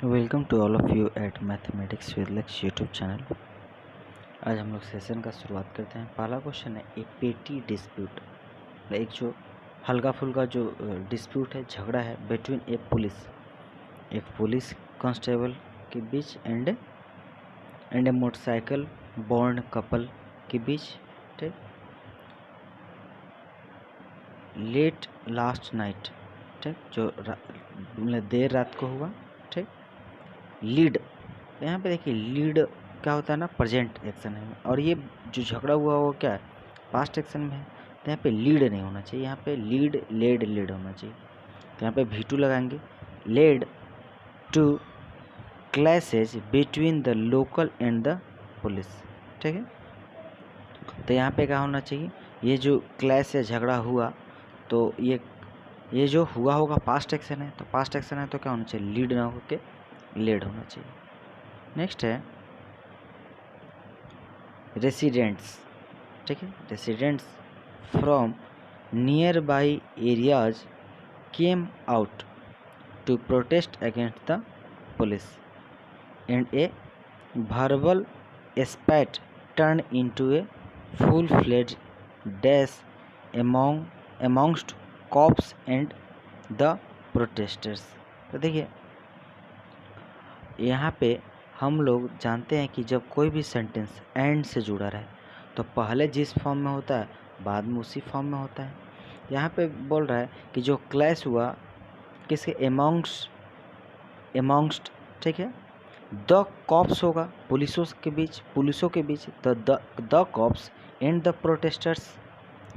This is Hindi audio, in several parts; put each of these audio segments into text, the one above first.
Welcome to all of you at mathematics with Lakshya YouTube channel. आज हम लोग सेशन का शुरुआत करते हैं। पहला क्वेश्चन है ए पेटी डिस्प्यूट, एक जो हल्का फुल्का जो डिस्प्यूट है, झगड़ा है बिटवीन एक पुलिस कांस्टेबल के बीच एंड ए मोटरसाइकिल बॉन्ड कपल के बीच। ठीक, लेट लास्ट नाइट, ठीक, जो मतलब देर रात को हुआ। ठीक, लीड, यहाँ पे देखिए लीड क्या होता है ना, प्रेजेंट एक्शन है, और ये जो झगड़ा हुआ वो क्या है, पास्ट एक्शन में है। तो यहाँ पे लीड नहीं होना चाहिए, यहाँ पे लेड होना चाहिए। तो यहाँ पे V2 लगाएंगे। Led to clashes between the local and the police. ठीक है, तो यहाँ पे क्या होना चाहिए, ये जो क्लैश है, झगड़ा हुआ, तो ये जो हुआ होगा पास्ट एक्शन है, तो पास्ट एक्शन है तो क्या होना चाहिए, लीड ना होकर लेड होना चाहिए। नेक्स्ट है रेसिडेंट्स। ठीक है, residents from nearby areas came out to protest against the police and a verbal spat turned into a full-fledged dash amongst cops and the protesters। तो देखिए यहाँ पे हम लोग जानते हैं कि जब कोई भी सेंटेंस एंड से जुड़ा रहे तो पहले जिस फॉर्म में होता है बाद में उसी फॉर्म में होता है। यहाँ पे बोल रहा है कि जो क्लैश हुआ किसके, एमोंगस्ट, ठीक है, द कॉप्स होगा पुलिसों के बीच the cops and the protesters.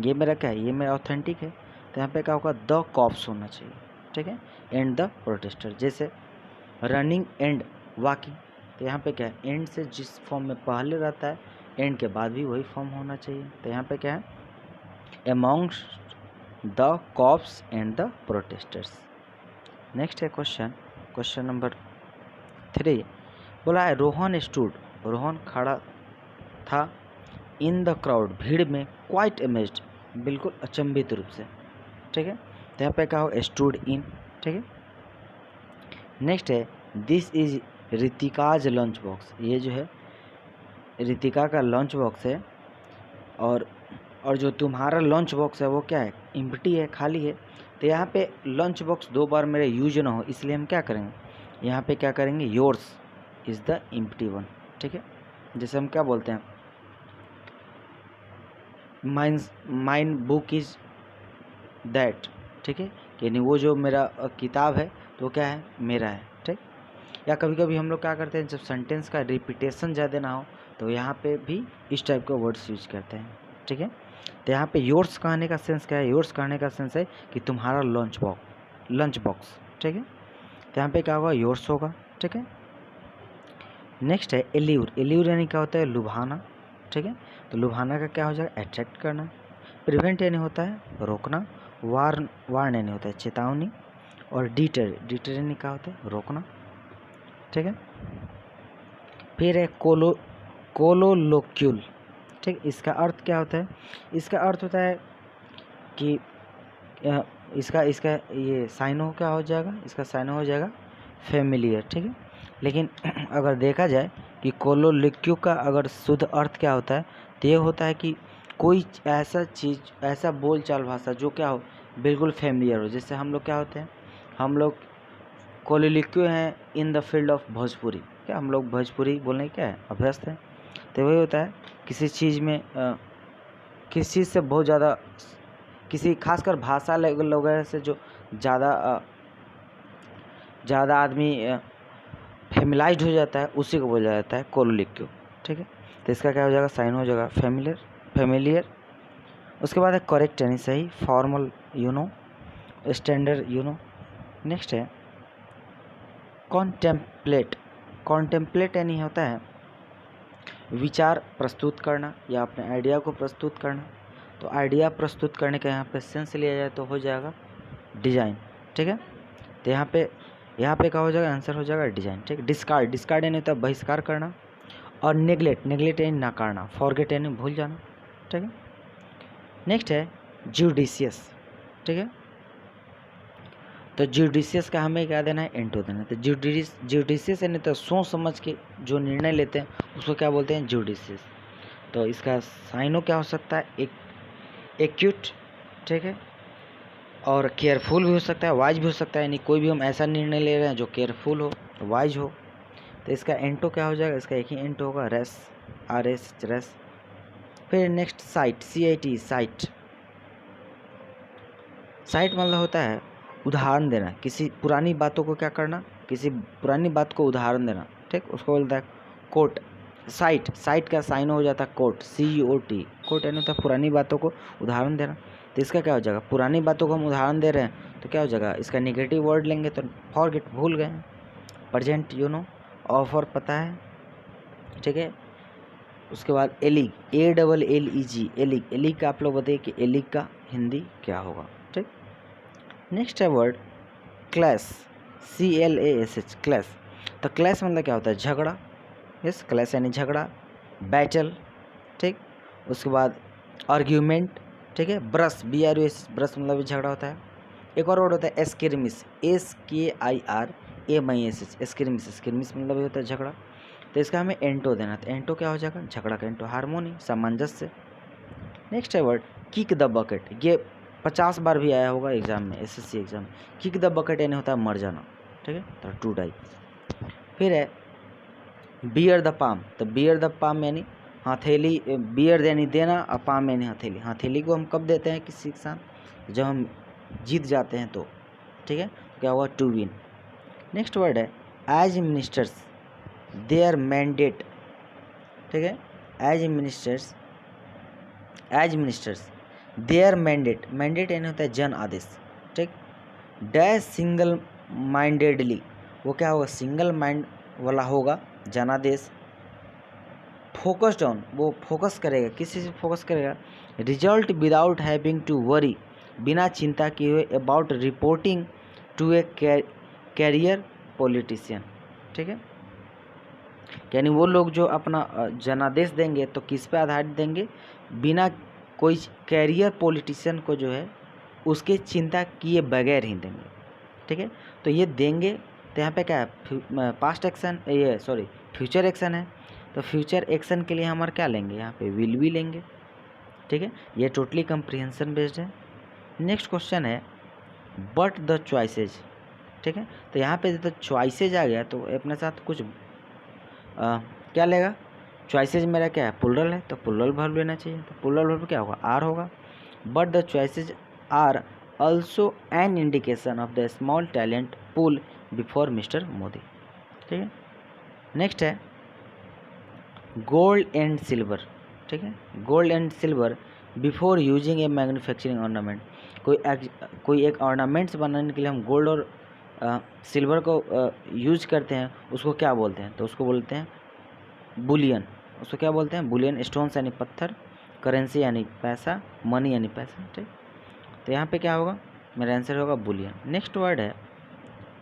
ये मेरा क्या है, ये मेरा ऑथेंटिक है, तो यहाँ पे क्या होगा, द कॉप्स होना चाहिए। ठीक है, एंड द प्रोटेस्टर, जैसे रनिंग एंड वॉकिंग, तो यहाँ पे क्या है, एंड से जिस फॉर्म में पहले रहता है एंड के बाद भी वही फॉर्म होना चाहिए। तो यहाँ पे क्या है, amongst the cops and the protesters. Next है क्वेश्चन नंबर 3। बोला है रोहन खड़ा था इन द क्राउड, भीड़ में, क्वाइट अमेज्ड, बिल्कुल अचंभित रूप से। ठीक है, तो यहाँ पे क्या हो, स्टूड इन। ठीक है, नेक्स्ट है दिस इज रितिकाज लंच बॉक्स, ये जो है रितिका का लंच बॉक्स है, और जो तुम्हारा लंच बॉक्स है वो क्या है, एम्प्टी है, खाली है। तो यहाँ पे लंच बॉक्स 2 बार मेरे यूज ना हो, इसलिए हम क्या करेंगे, यहाँ पे क्या करेंगे, yours is the empty one. ठीक है, जैसे हम क्या बोलते हैं, माइन बुक इज दैट। ठीक है, यानी वो जो मेरा किताब है तो क्या है, मेरा है। ठीक, या कभी कभी हम लोग क्या करते हैं, जब सेंटेंस का रिपीटेशन ज़्यादा ना हो तो यहाँ पे भी इस टाइप के वर्ड्स यूज करते हैं। ठीक है, तो यहाँ पे योर्स कहने का सेंस क्या है, योर्स कहने का सेंस है कि तुम्हारा लंच बॉक्स। ठीक है, तो यहाँ पे क्या होगा, योर्स होगा। ठीक है, नेक्स्ट है एल्यूर यानी क्या होता है, लुभाना। ठीक है, तो लुभाना का क्या हो जाएगा, अट्रैक्ट करना। प्रिवेंट यानी होता है रोकना। वार्न यानी होता है चेतावनी। और डिटर यानी क्या होता है, रोकना। ठीक है, फिर है कोलोलोक्यूल। ठीक, इसका अर्थ क्या होता है, इसका अर्थ होता है कि इसका ये साइनो क्या हो जाएगा, इसका साइनो हो जाएगा फेमिलियर। ठीक है, लेकिन अगर देखा जाए कि कोलोलोक्यू का अगर शुद्ध अर्थ क्या होता है, तो ये होता है कि कोई ऐसा चीज़, ऐसा बोलचाल भाषा जो क्या हो, बिल्कुल फेमिलियर हो। जैसे हम लोग क्या होते हैं, हम लोग कोलोलोक्यू हैं in the field of Bhojpuri, क्या हम लोग भोजपुरी बोलने क्या है, अभ्यस्त हैं। तो वही होता है किसी चीज़ में किसी चीज़ से बहुत ज़्यादा, किसी खासकर भाषा वगैरह से जो ज़्यादा आदमी फेमिलाइज्ड हो जाता है, उसी को बोला जाता है कोलोलोक्यू। ठीक है, तो इसका क्या हो जाएगा, साइन हो जाएगा फेमिलियर। उसके बाद है करेक्ट यानी सही, फॉर्मल स्टैंडर्ड। नेक्स्ट है कॉन्टेम्पलेट यानी होता है विचार प्रस्तुत करना या अपने आइडिया को प्रस्तुत करना। तो आइडिया प्रस्तुत करने का यहाँ पे सेंस लिया जाए तो हो जाएगा डिजाइन। ठीक है, तो यहाँ पे क्या हो जाएगा, आंसर हो जाएगा डिजाइन। ठीक, डिस्कार्ड यानी होता है बहिष्कार करना। और नेग्लेक्ट यानी नकारना। फॉरगेट यानी भूल जाना। ठीक है, नेक्स्ट है जुडिशियस। ठीक है, तो जुडिशियस का हमें क्या देना है, एंटो देना है। तो जुडिशियस यानी तो सोच समझ के जो निर्णय लेते हैं उसको क्या बोलते हैं, जुडिशियस। तो इसका साइनो क्या हो सकता है, एक एक्यूट, ठीक है, और केयरफुल भी हो सकता है, वाइज भी हो सकता है, यानी कोई भी हम ऐसा निर्णय ले रहे हैं जो केयरफुल हो, वाइज हो। तो इसका एंटो क्या हो जाएगा, इसका एक ही एंटो होगा, रेस, RS, रेस। फिर next site, CIT, site. Site मतलब होता है उदाहरण देना, किसी पुरानी बातों को क्या करना, किसी पुरानी बात को उदाहरण देना, ठीक, उसको बोलता है कोट। साइट का साइन हो जाता है कोट, COT। कोट यानी होता है पुरानी बातों को उदाहरण देना। तो इसका क्या हो जाएगा, पुरानी बातों को हम उदाहरण दे रहे हैं तो क्या हो जाएगा, इसका नेगेटिव वर्ड लेंगे तो फॉरगेट, भूल गए। प्रेजेंट, ऑफर, पता है, ठीक है। उसके बाद एलिग, ALLEG, एलिग का आप लोग बताइए कि एलिग का हिंदी क्या होगा, ठीक। नेक्स्ट है वर्ड क्लैश, CLASH, क्लैश। तो क्लैश मतलब क्या होता है, झगड़ा। यस, क्लैश यानी झगड़ा, बैटल, ठीक। उसके बाद आर्ग्यूमेंट, ठीक है। ब्रश, BRUS, ब्रश मतलब भी झगड़ा होता है। एक और वर्ड होता है एस्क्रिमिस, SKIRAMISH, एस्क्रिमिस मतलब ये होता है झगड़ा। तो इसका हमें एंटो देना। तो एंटो क्या हो जाएगा, झगड़ा का एंटो हार्मोनी, सामंजस्य। नेक्स्ट है वर्ड किक द बकेट। ये 50 बार भी आया होगा एग्जाम में, SSC exam. Kick the bucket यानी होता है मर जाना, ठीक है, तो टू डाई। फिर है बियर द पाम। तो बियर द पाम यानी हथेली, बियर यानी देना और पाम यानी हथेली। हथेली को हम कब देते हैं किसी के साथ, जब हम जीत जाते हैं तो, ठीक है। तो क्या होगा, टू विन। नेक्स्ट वर्ड है एज मिनिस्टर्स देयर मैंडेट, ठीक है। एज मिनिस्टर्स देयर मैंडेट यानी होता है जन आदेश, ठीक। डैश सिंगल माइंडेडली, वो क्या होगा, सिंगल माइंड वाला होगा, जनादेश। फोकस्ड ऑन, वो फोकस करेगा, किसी से फोकस करेगा। Result without having to worry, बिना चिंता किए हुए, about reporting to a career politician, ठीक है। यानी वो लोग जो अपना जनादेश देंगे तो किस पे आधारित देंगे, बिना कोई कैरियर पॉलिटिशियन को जो है उसके चिंता किए बगैर ही देंगे, ठीक है। तो ये देंगे, तो यहाँ पे क्या है, पास्ट एक्शन, ये सॉरी फ्यूचर एक्शन है। तो फ्यूचर एक्शन के लिए हमारे क्या लेंगे, यहाँ पे विल भी लेंगे, ठीक है। ये टोटली कंप्रीहेंशन बेस्ड है। नेक्स्ट क्वेश्चन है बट द चॉइसेज, ठीक है। तो यहाँ पे तो चॉइसेज आ गया तो अपने साथ कुछ क्या लेगा, चॉइसेज मेरा क्या है, प्लुरल है तो प्लुरल वर्ब लेना चाहिए। तो प्लुरल वर्ब क्या होगा, आर होगा। But the choices are also an indication of the small talent pool before mister Modi, ठीक है। नेक्स्ट है गोल्ड एंड सिल्वर, ठीक है। Gold and silver before using a manufacturing ornament, कोई एक ऑर्नामेंट्स बनाने के लिए हम गोल्ड और सिल्वर को यूज करते हैं, उसको क्या बोलते हैं, तो उसको बोलते हैं बुलियन। उसको क्या बोलते हैं, बुलियन। स्टोन्स यानी पत्थर, करेंसी यानी पैसा, मनी यानी पैसा, ठीक। तो यहाँ पे क्या होगा, मेरा आंसर होगा बुलियन। नेक्स्ट वर्ड है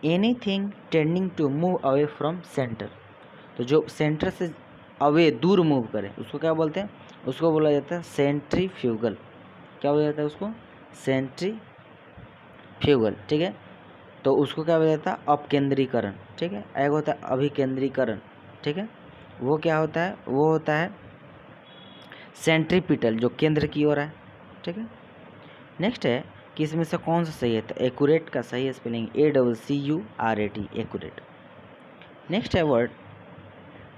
anything tending to move away from center. तो जो सेंटर से अवे, दूर मूव करे, उसको क्या बोलते हैं, उसको बोला जाता है सेंट्रीफ्यूगल। क्या बोला जाता है उसको, सेंट्रीफ्यूगल, ठीक है। तो उसको क्या बोला जाता है, अपकेंद्रीकरण, ठीक है। एक होता है अभिकेंद्रीकरण, ठीक है। वो क्या होता है, वो होता है सेंट्रीपिटल, जो केंद्र की ओर है, ठीक है। नेक्स्ट है कि इसमें से कौन सा सही है, तो एक्यूरेट का सही स्पेलिंग ACCURAT, एक्यूरेट। नेक्स्ट है वर्ड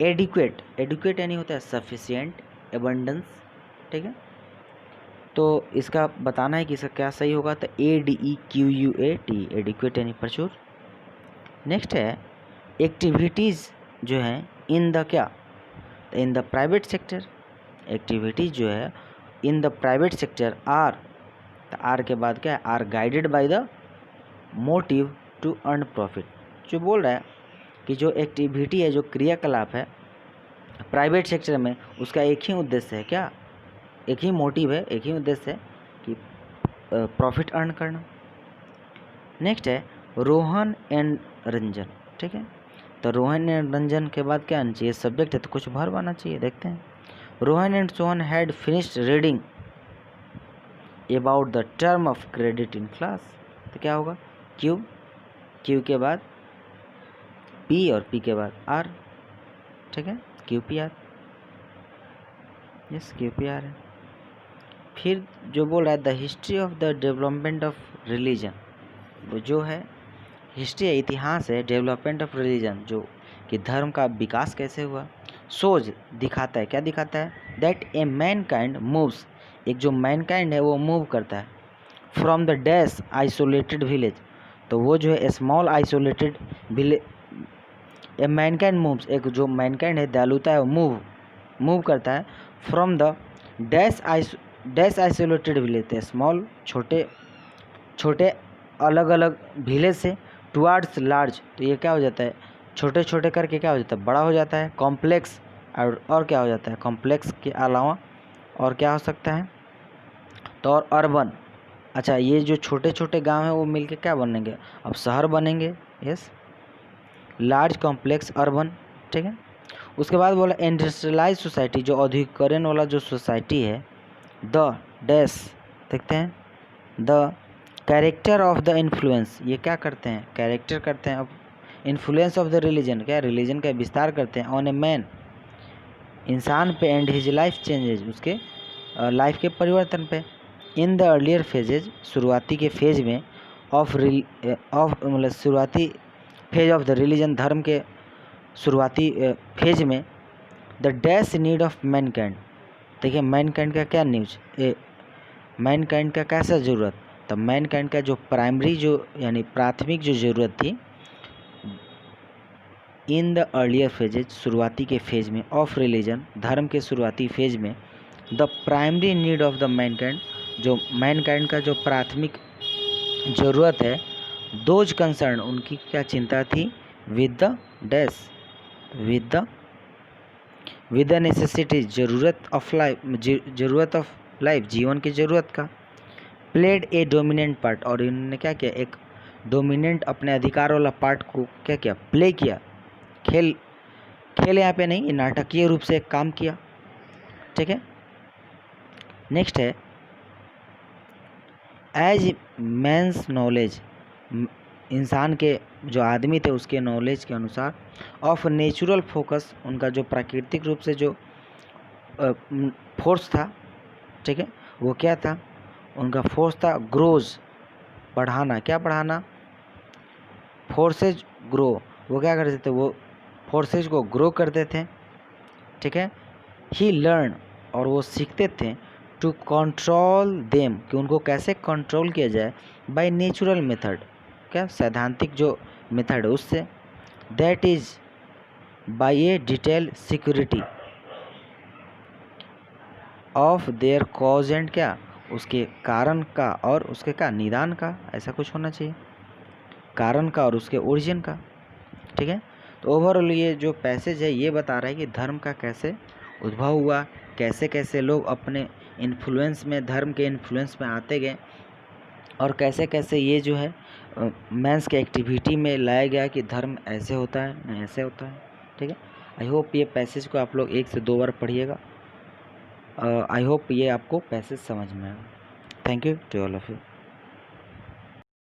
एडिक्वेट। एडिक्वेट यानी होता है सफिशिएंट, एबंडेंस, ठीक है। तो इसका बताना है कि इसका क्या सही होगा, तो ADEQUAT, एडिक्वेट यानी प्रचुर। नेक्स्ट है एक्टिविटीज़ जो हैं इन द क्या, in the private sector. Activities जो है in the private sector are, तो आर के बाद क्या है, are guided by the motive to earn profit. जो बोल रहा है कि जो एक्टिविटी है, जो क्रियाकलाप है प्राइवेट सेक्टर में, उसका एक ही उद्देश्य है, क्या, एक ही मोटिव है, एक ही उद्देश्य है कि प्रॉफिट अर्न करना। नेक्स्ट है रोहन एंड रंजन, ठीक है। तो रोहन एंड रंजन के बाद क्या आना चाहिए, सब्जेक्ट है तो कुछ वर्ब आना चाहिए, देखते हैं। Rohan and Sohan had finished reading about the term of credit in class, तो क्या होगा, क्यों, क्यू के बाद पी और पी के बाद आर, ठीक है, Q P R, yes Q P R है। फिर जो बोल रहा है the history of the development of religion, वो जो है हिस्ट्री है, इतिहास है, डेवलपमेंट ऑफ रिलीजन, जो कि धर्म का विकास कैसे हुआ। सोज दिखाता है, क्या दिखाता है, that a man kind moves, एक जो मैन काइंड है वो मूव करता है, from the dash isolated village, तो वो जो है small isolated village, a man kind moves, एक जो मैन काइंड है दयालुता है वो मूव करता है, from the dash isolated village, small छोटे छोटे अलग अलग विलेज से, टुवार्ड्स लार्ज, तो ये क्या हो जाता है, छोटे छोटे करके क्या हो जाता है, बड़ा हो जाता है, कॉम्प्लेक्स, और क्या हो जाता है, कॉम्प्लेक्स के अलावा और क्या हो सकता है, तो और अर्बन। अच्छा, ये जो छोटे छोटे गांव हैं वो मिलके क्या बनेंगे, अब शहर बनेंगे, यस, लार्ज कॉम्प्लेक्स अर्बन, ठीक है। उसके बाद बोला इंडस्ट्रियलाइज सोसाइटी, जो औद्योगिकरण वाला जो सोसाइटी है, द डैश, देखते हैं, the character of the influence, ये क्या करते हैं, कैरेक्टर करते हैं, अब इन्फ्लुएंस ऑफ द रिलीजन, क्या रिलीजन का विस्तार करते हैं, ऑन ए मैन, इंसान पे, एंड हिज लाइफ चेंजेज, उसके लाइफ के परिवर्तन पे, इन द अर्लियर फेजेज, शुरुआती के फेज में, ऑफ मतलब शुरुआती फेज ऑफ द रिलीजन, धर्म के शुरुआती फेज में, the dash need of Mankind, देखिए मैनकाइंड का क्या न्यूज, मैनकाइंड का कैसा ज़रूरत, तो मैनकाइंड का जो प्राइमरी जो यानी प्राथमिक जो ज़रूरत थी, इन द अर्लियर फेजेज, शुरुआती के फेज में, ऑफ रिलीजन, धर्म के शुरुआती फेज में, the primary need of the Mankind, जो मैनकाइंड का जो प्राथमिक ज़रूरत है, दोज कंसर्न, उनकी क्या चिंता थी, with the dash, with the necessity, ज़रूरत ऑफ लाइफ, जीवन की ज़रूरत का, प्लेड ए डोमिनेंट पार्ट, और इन्होंने क्या किया, एक डोमिनेंट अपने अधिकार वाला पार्ट को क्या किया, प्ले किया, खेल यहाँ पे नहीं, नाटकीय रूप से एक काम किया, ठीक है। नेक्स्ट है एज मैंस नॉलेज, इंसान के जो आदमी थे उसके नॉलेज के अनुसार, ऑफ नेचुरल फोकस, उनका जो प्राकृतिक रूप से जो फोर्स था, ठीक है, वो क्या था, उनका फोर्स था ग्रोज, बढ़ाना, क्या बढ़ाना, फोर्सेज ग्रो, वो क्या करते थे, वो फोर्सेज को ग्रो करते थे, ठीक है। ही लर्न, और वो सीखते थे, टू कंट्रोल देम, कि उनको कैसे कंट्रोल किया जाए, बाय नेचुरल मेथड, क्या सैद्धांतिक जो मेथड है उससे, that is by A detail security of their cause and, क्या उसके कारण का और उसके क्या निदान का, ऐसा कुछ होना चाहिए, कारण का और उसके ओरिजिन का, ठीक है। तो ओवरऑल ये जो पैसेज है ये बता रहा है कि धर्म का कैसे उद्भव हुआ, कैसे कैसे लोग अपने इन्फ्लुएंस में, धर्म के इन्फ्लुएंस में आते गए, और कैसे कैसे ये जो है मेंस के एक्टिविटी में लाया गया कि धर्म ऐसे होता है, नहीं ऐसे होता है, ठीक है। आई होप ये पैसेज को आप लोग 1 से 2 बार पढ़िएगा। आई होप ये आपको पैसेज समझ में आए। Thank you to all of you.